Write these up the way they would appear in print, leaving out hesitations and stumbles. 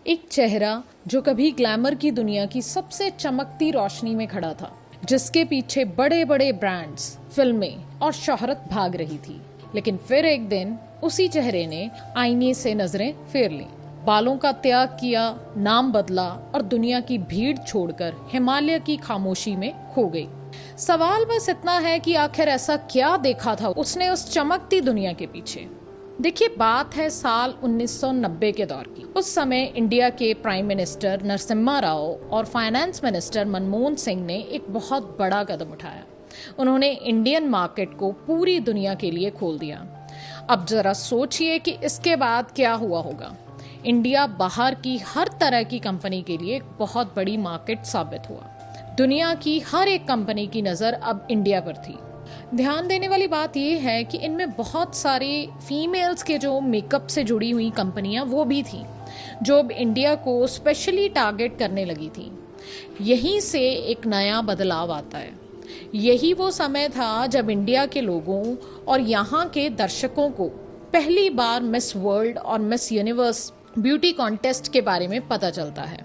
एक चेहरा जो कभी ग्लैमर की दुनिया की सबसे चमकती रोशनी में खड़ा था, जिसके पीछे बड़े बड़े ब्रांड्स, फिल्में और शोहरत भाग रही थी। लेकिन फिर एक दिन उसी चेहरे ने आईने से नजरें फेर ली, बालों का त्याग किया, नाम बदला और दुनिया की भीड़ छोड़कर हिमालय की खामोशी में खो गई। सवाल बस इतना है कि आखिर ऐसा क्या देखा था उसने उस चमकती दुनिया के पीछे। देखिए, बात है साल 1990 के दौर की। उस समय इंडिया के प्राइम मिनिस्टर नरसिम्हा राव और फाइनेंस मिनिस्टर मनमोहन सिंह ने एक बहुत बड़ा कदम उठाया। उन्होंने इंडियन मार्केट को पूरी दुनिया के लिए खोल दिया। अब जरा सोचिए कि इसके बाद क्या हुआ होगा। इंडिया बाहर की हर तरह की कंपनी के लिए एक बहुत बड़ी मार्केट साबित हुआ। दुनिया की हर एक कंपनी की नज़र अब इंडिया पर थी। ध्यान देने वाली बात यह है कि इनमें बहुत सारी फीमेल्स के जो मेकअप से जुड़ी हुई कंपनियां वो भी थी, जो अब इंडिया को स्पेशली टारगेट करने लगी थी। यहीं से एक नया बदलाव आता है। यही वो समय था जब इंडिया के लोगों और यहाँ के दर्शकों को पहली बार मिस वर्ल्ड और मिस यूनिवर्स ब्यूटी कॉन्टेस्ट के बारे में पता चलता है।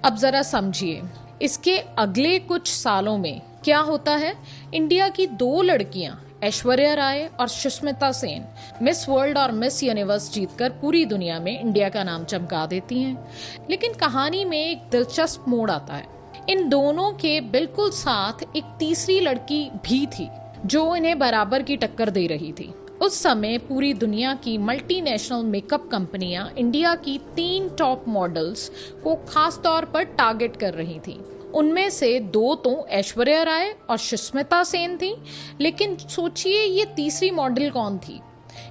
अब जरा समझिए, इसके अगले कुछ सालों में क्या होता है। इंडिया की दो लड़कियां ऐश्वर्या राय और सुष्मिता सेन मिस वर्ल्ड और मिस यूनिवर्स जीतकर पूरी दुनिया में इंडिया का नाम चमका देती हैं। लेकिन कहानी में एक दिलचस्प मोड़ आता है। इन दोनों के बिल्कुल साथ एक तीसरी लड़की भी थी, जो इन्हें बराबर की टक्कर दे रही थी। उस समय पूरी दुनिया की मल्टीनेशनल मेकअप कंपनियां इंडिया की 3 टॉप मॉडल्स को खास तौर पर टारगेट कर रही थी। उनमें से 2 तो ऐश्वर्या राय और सुष्मिता सेन थी। लेकिन सोचिए, ये तीसरी मॉडल कौन थी।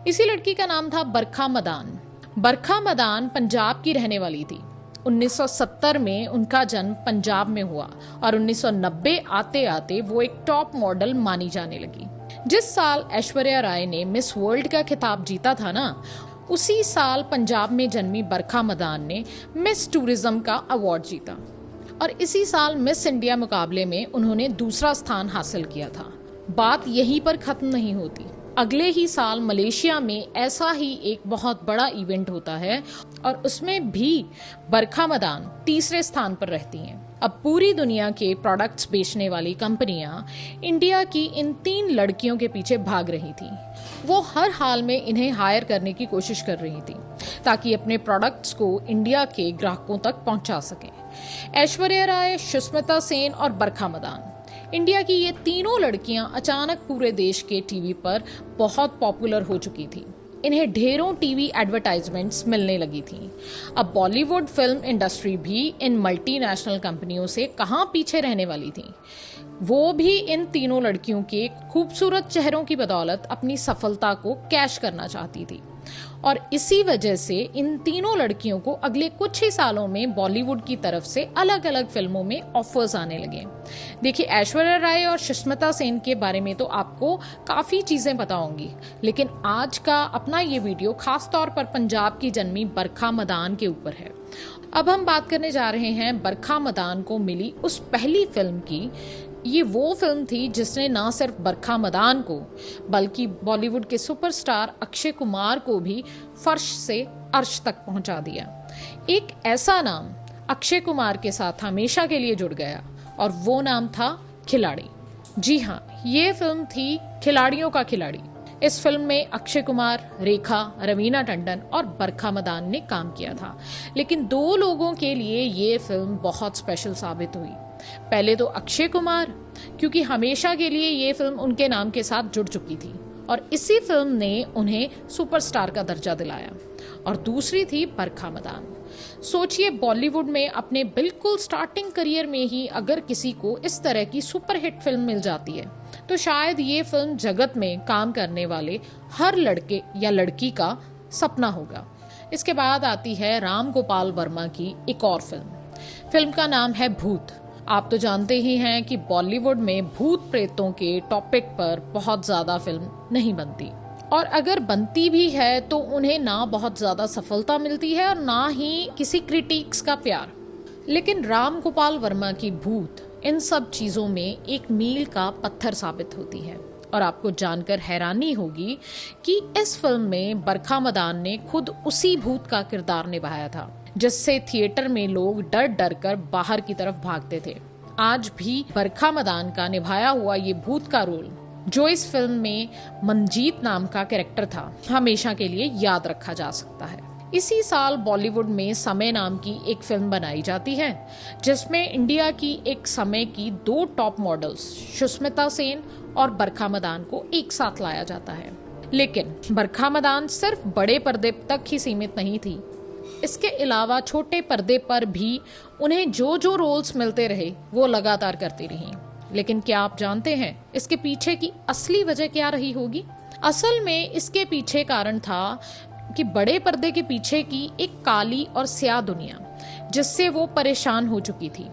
इसी लड़की का नाम था बरखा मदान। बरखा मदान पंजाब की रहने वाली थी। 1970 में उनका जन्म पंजाब में हुआ और 1990 आते आते वो एक टॉप मॉडल मानी जाने लगी। जिस साल ऐश्वर्या राय ने मिस वर्ल्ड का खिताब जीता था ना, उसी साल पंजाब में जन्मी बरखा मदान ने मिस टूरिज्म का अवार्ड जीता और इसी साल मिस इंडिया मुकाबले में उन्होंने दूसरा स्थान हासिल किया था। बात यहीं पर खत्म नहीं होती। अगले ही साल मलेशिया में ऐसा ही एक बहुत बड़ा इवेंट होता है और उसमें भी बरखा मदान तीसरे स्थान पर रहती हैं। अब पूरी दुनिया के प्रोडक्ट्स बेचने वाली कंपनियां इंडिया की इन 3 लड़कियों के पीछे भाग रही थी। वो हर हाल में इन्हें हायर करने की कोशिश कर रही थी ताकि अपने प्रोडक्ट्स को इंडिया के ग्राहकों तक पहुंचा सकें। ऐश्वर्या राय, सुष्मिता सेन और बरखा मदान, इंडिया की ये तीनों लड़कियां अचानक पूरे देश के टीवी पर बहुत पॉपुलर हो चुकी थी। इन्हें ढेरों टीवी एडवर्टाइजमेंट्स मिलने लगी थी। अब बॉलीवुड फिल्म इंडस्ट्री भी इन मल्टीनेशनल कंपनियों से कहां पीछे रहने वाली थी। वो भी इन तीनों लड़कियों के खूबसूरत चेहरों की बदौलत अपनी सफलता को कैश करना चाहती थी और इसी वजह से इन तीनों लड़कियों को अगले कुछ ही सालों में बॉलीवुड की तरफ से अलग अलग फिल्मों में ऑफर्स आने लगे। देखिए, ऐश्वर्या राय और सुष्मिता सेन के बारे में तो आपको काफ़ी चीज़ें पता होंगी, लेकिन आज का अपना ये वीडियो खास तौर पर पंजाब की जन्मी बरखा मदान के ऊपर है। अब हम बात करने जा रहे हैं बरखा मदान को मिली उस पहली फिल्म की। ये वो फिल्म थी जिसने ना सिर्फ बरखा मदान को बल्कि बॉलीवुड के सुपरस्टार अक्षय कुमार को भी फर्श से अर्श तक पहुंचा दिया। एक ऐसा नाम अक्षय कुमार के साथ हमेशा के लिए जुड़ गया और वो नाम था खिलाड़ी। जी हाँ, ये फिल्म थी खिलाड़ियों का खिलाड़ी। इस फिल्म में अक्षय कुमार, रेखा, रवीना टंडन और बरखा मदान ने काम किया था। लेकिन 2 लोगों के लिए ये फिल्म बहुत स्पेशल साबित हुई। पहले तो अक्षय कुमार, क्योंकि हमेशा के लिए ये फिल्म उनके नाम के साथ जुड़ चुकी थी और इसी फिल्म ने उन्हें सुपरस्टार का दर्जा दिलाया। और दूसरी थी बरखा मदान। सोचिए, बॉलीवुड में अपने बिल्कुल स्टार्टिंग करियर में ही अगर किसी को इस तरह की सुपरहिट फिल्म मिल जाती है तो शायद ये फिल्म जगत में काम करने वाले हर लड़के या लड़की का सपना होगा। इसके बाद आती है राम गोपाल वर्मा की एक और फिल्म का नाम है भूत। आप तो जानते ही हैं कि बॉलीवुड में भूत प्रेतों के टॉपिक पर बहुत ज्यादा फिल्म नहीं बनती और अगर बनती भी है तो उन्हें ना बहुत ज्यादा सफलता मिलती है और ना ही किसी क्रिटिक्स का प्यार। लेकिन राम गोपाल वर्मा की भूत इन सब चीजों में एक मील का पत्थर साबित होती है और आपको जानकर हैरानी होगी कि इस फिल्म में बरखा मदान ने खुद उसी भूत का किरदार निभाया था जिससे थिएटर में लोग डर डर कर बाहर की तरफ भागते थे। आज भी बरखा मदान का निभाया हुआ ये भूत का रोल, जो इस फिल्म में मंजीत नाम का कैरेक्टर था, हमेशा के लिए याद रखा जा सकता है। इसी साल बॉलीवुड में समय नाम की एक फिल्म बनाई जाती है, जिसमें इंडिया की एक समय की 2 टॉप मॉडल्स सुष्मिता सेन और बरखा मदान को एक साथ लाया जाता है। लेकिन बरखा मदान सिर्फ बड़े पर्दे तक ही सीमित नहीं थी। इसके अलावा छोटे पर्दे पर भी उन्हें जो जो रोल्स मिलते रहे वो लगातार करती रहीं। लेकिन क्या आप जानते हैं इसके पीछे की असली वजह क्या रही होगी? असल में इसके पीछे कारण था कि बड़े पर्दे के पीछे की एक काली और स्याह दुनिया, जिससे वो परेशान हो चुकी थी।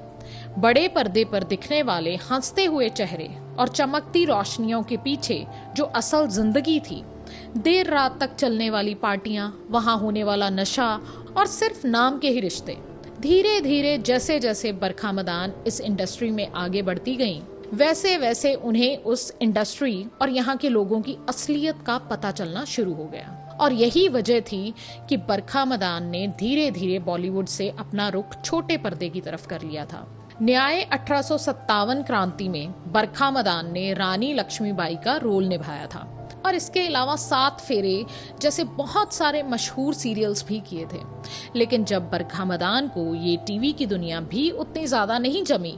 बड़े पर्दे पर दिखने वाले हंसते हुए चेहरे और चमकती रोशनियों के पीछे जो असल जिंदगी थी, देर रात तक चलने वाली पार्टियां, वहां होने वाला नशा और सिर्फ नाम के ही रिश्ते। धीरे धीरे जैसे जैसे बरखा मदान इस इंडस्ट्री में आगे बढ़ती गईं, वैसे वैसे उन्हें उस इंडस्ट्री और यहाँ के लोगों की असलियत का पता चलना शुरू हो गया। और यही वजह थी कि बरखा मदान ने धीरे धीरे बॉलीवुड से अपना रुख छोटे पर्दे की तरफ कर लिया था। न्याय 1857 क्रांति में बरखा मदान ने रानी लक्ष्मीबाई का रोल निभाया था और इसके अलावा 7 फेरे जैसे बहुत सारे मशहूर सीरियल्स भी किए थे। लेकिन जब बरखा मदान को ये टीवी की दुनिया भी उतनी ज्यादा नहीं जमी,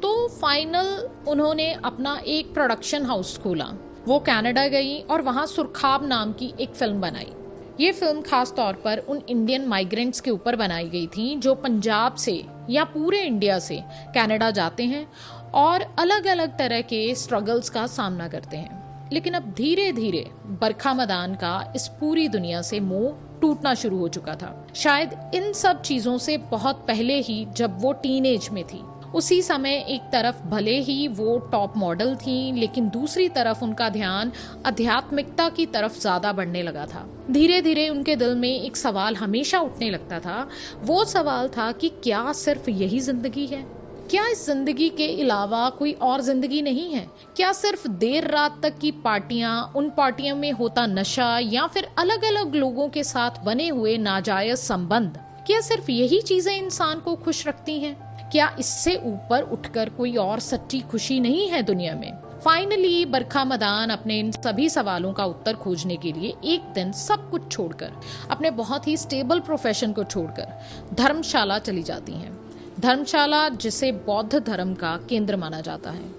तो फाइनल उन्होंने अपना एक प्रोडक्शन हाउस खोला। वो कनाडा गई और वहां सुरखाब नाम की एक फिल्म बनाई। ये फिल्म खास तौर पर उन इंडियन माइग्रेंट्स के ऊपर बनाई गई थी जो पंजाब से या पूरे इंडिया से कनाडा जाते हैं और अलग अलग तरह के स्ट्रगल्स का सामना करते हैं। लेकिन अब धीरे धीरे बरखा मदान का इस पूरी दुनिया से मोह टूटना शुरू हो चुका था। शायद इन सब चीजों से बहुत पहले ही, जब वो टीनेज में थी। उसी समय एक तरफ भले ही वो टॉप मॉडल थी, लेकिन दूसरी तरफ उनका ध्यान आध्यात्मिकता की तरफ ज्यादा बढ़ने लगा था। धीरे धीरे उनके दिल में एक सवाल हमेशा उठने लगता था। वो सवाल था कि क्या सिर्फ यही जिंदगी है? क्या इस जिंदगी के अलावा कोई और जिंदगी नहीं है? क्या सिर्फ देर रात तक की पार्टियां, उन पार्टियों में होता नशा या फिर अलग अलग लोगों के साथ बने हुए नाजायज संबंध, क्या सिर्फ यही चीजें इंसान को खुश रखती हैं? क्या इससे ऊपर उठकर कोई और सच्ची खुशी नहीं है दुनिया में? फाइनली बरखा मदान अपने इन सभी सवालों का उत्तर खोजने के लिए एक दिन सब कुछ छोड़कर, अपने बहुत ही स्टेबल प्रोफेशन को छोड़कर धर्मशाला चली जाती हैं। धर्मशाला, जिसे बौद्ध धर्म का केंद्र माना जाता है।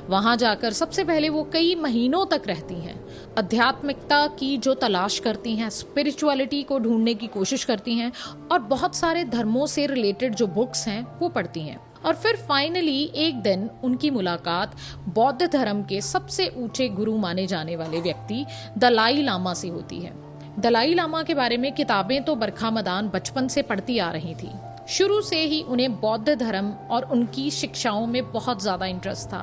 वहां जाकर सबसे पहले वो कई महीनों तक रहती हैं, आध्यात्मिकता की जो तलाश करती हैं, स्पिरिचुअलिटी को ढूंढने की कोशिश करती हैं और बहुत सारे धर्मों से रिलेटेड जो बुक्स हैं वो पढ़ती हैं। और फिर फाइनली एक दिन उनकी मुलाकात बौद्ध धर्म के सबसे ऊंचे गुरु माने जाने वाले व्यक्ति दलाई लामा से होती है। दलाई लामा के बारे में किताबें तो बरखा मदान बचपन से पढ़ती आ रही थी। शुरू से ही उन्हें बौद्ध धर्म और उनकी शिक्षाओं में बहुत ज्यादा इंटरेस्ट था।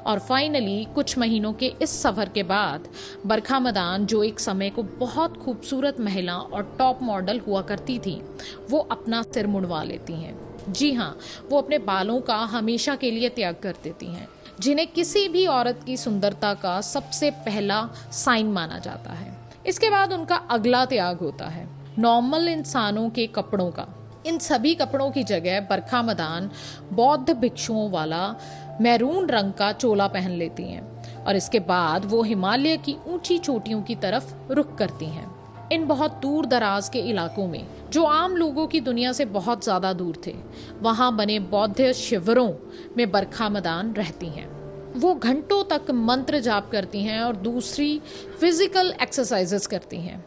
और फाइनली कुछ महीनों के इस सफर के बाद बरखा मदान, जो एक समय को बहुत खूबसूरत महिला और टॉप मॉडल हुआ करती थी, वो अपना सिर मुंडवा लेती हैं। जी हाँ, वो अपने बालों का हमेशा के लिए त्याग कर देती हैं, जिन्हें किसी भी औरत की सुंदरता का सबसे पहला साइन माना जाता है। इसके बाद उनका अगला त्याग होता है नॉर्मल इंसानों के कपड़ों का। इन सभी कपड़ों की जगह बरखा मदान बौद्ध भिक्षुओं वाला मैरून रंग का चोला पहन लेती हैं और इसके बाद वो हिमालय की ऊंची चोटियों की तरफ रुख करती हैं। इन बहुत दूर दराज के इलाकों में, जो आम लोगों की दुनिया से बहुत ज्यादा दूर थे, वहां बने बौद्ध शिविरों में बरखा मदान रहती हैं। वो घंटों तक मंत्र जाप करती हैं और दूसरी फिजिकल एक्सरसाइजेस करती हैं,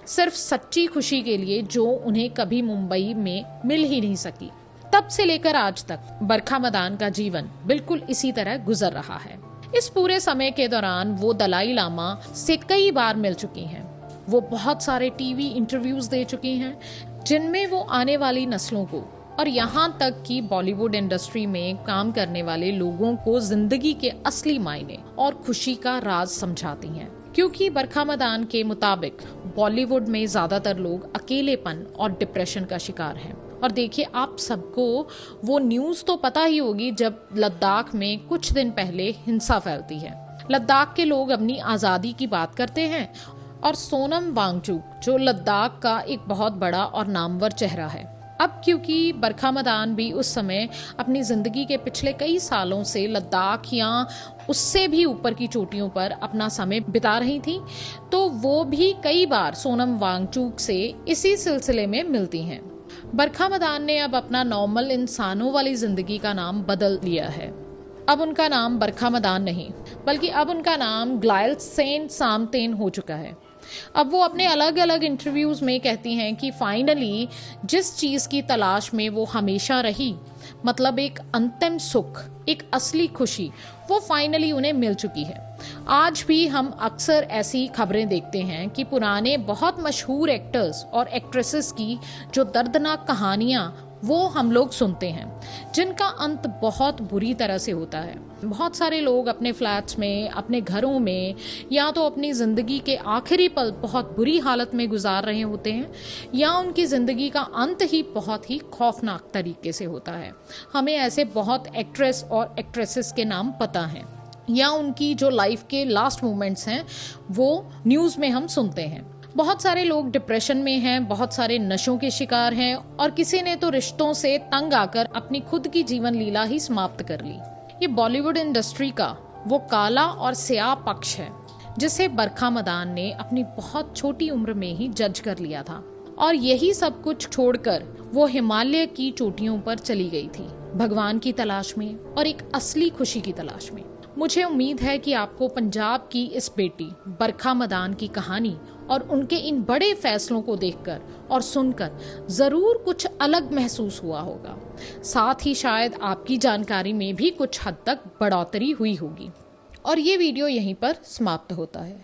सिर्फ सच्ची खुशी के लिए, जो उन्हें कभी मुंबई में मिल ही नहीं सकी। तब से लेकर आज तक बरखा मदान का जीवन बिल्कुल इसी तरह गुजर रहा है। इस पूरे समय के दौरान वो दलाई लामा से कई बार मिल चुकी हैं। वो बहुत सारे टीवी इंटरव्यूज दे चुकी हैं, जिनमें वो आने वाली नस्लों को और यहाँ तक कि बॉलीवुड इंडस्ट्री में काम करने वाले लोगों को जिंदगी के असली मायने और खुशी का राज समझाती हैं। क्योंकि बरखा मदान के मुताबिक बॉलीवुड में ज्यादातर लोग अकेलेपन और डिप्रेशन का शिकार हैं। और देखिए, आप सबको वो न्यूज़ तो पता ही होगी जब लद्दाख में कुछ दिन पहले हिंसा फैलती है। लद्दाख के लोग अपनी आज़ादी की बात करते हैं और सोनम वांगचुक, जो लद्दाख का एक बहुत बड़ा और नामवर चेहरा है, अब क्योंकि बरखा मदान भी उस समय अपनी ज़िंदगी के पिछले कई सालों से लद्दाख या उससे भी ऊपर की चोटियों पर अपना समय बिता रही थी, तो वो भी कई बार सोनम वांगचुक से इसी सिलसिले में मिलती हैं। बरखा मदान ने अब अपना नॉर्मल इंसानों वाली ज़िंदगी का नाम बदल लिया है। अब उनका नाम बरखा मदान नहीं, बल्कि अब उनका नाम ग्लायल सेंट सामतेन हो चुका है। अब वो अपने अलग अलग इंटरव्यूज़ में कहती हैं कि फाइनली जिस चीज़ की तलाश में वो हमेशा रही, मतलब एक अंतिम सुख, एक असली खुशी, वो फाइनली उन्हें मिल चुकी है। आज भी हम अक्सर ऐसी खबरें देखते हैं कि पुराने बहुत मशहूर एक्टर्स और एक्ट्रेसेस की जो दर्दनाक कहानियाँ वो हम लोग सुनते हैं, जिनका अंत बहुत बुरी तरह से होता है। बहुत सारे लोग अपने फ्लैट्स में, अपने घरों में, या तो अपनी ज़िंदगी के आखिरी पल बहुत बुरी हालत में गुजार रहे होते हैं, या उनकी ज़िंदगी का अंत ही बहुत ही खौफनाक तरीके से होता है। हमें ऐसे बहुत एक्ट्रेस और एक्ट्रेसेस के नाम पता हैं, या उनकी जो लाइफ के लास्ट मोमेंट्स हैं वो न्यूज़ में हम सुनते हैं। बहुत सारे लोग डिप्रेशन में हैं, बहुत सारे नशों के शिकार हैं, और किसी ने तो रिश्तों से तंग आकर अपनी खुद की जीवन लीला ही समाप्त कर ली। ये बॉलीवुड इंडस्ट्री का वो काला और स्याह पक्ष है जिसे बरखा मदान ने अपनी बहुत छोटी उम्र में ही जज कर लिया था, और यही सब कुछ छोड़कर वो हिमालय की चोटियों पर चली गई थी, भगवान की तलाश में और एक असली खुशी की तलाश में। मुझे उम्मीद है कि आपको पंजाब की इस बेटी बरखा मदान की कहानी और उनके इन बड़े फैसलों को देखकर और सुनकर ज़रूर कुछ अलग महसूस हुआ होगा। साथ ही शायद आपकी जानकारी में भी कुछ हद तक बढ़ोतरी हुई होगी। और ये वीडियो यहीं पर समाप्त होता है।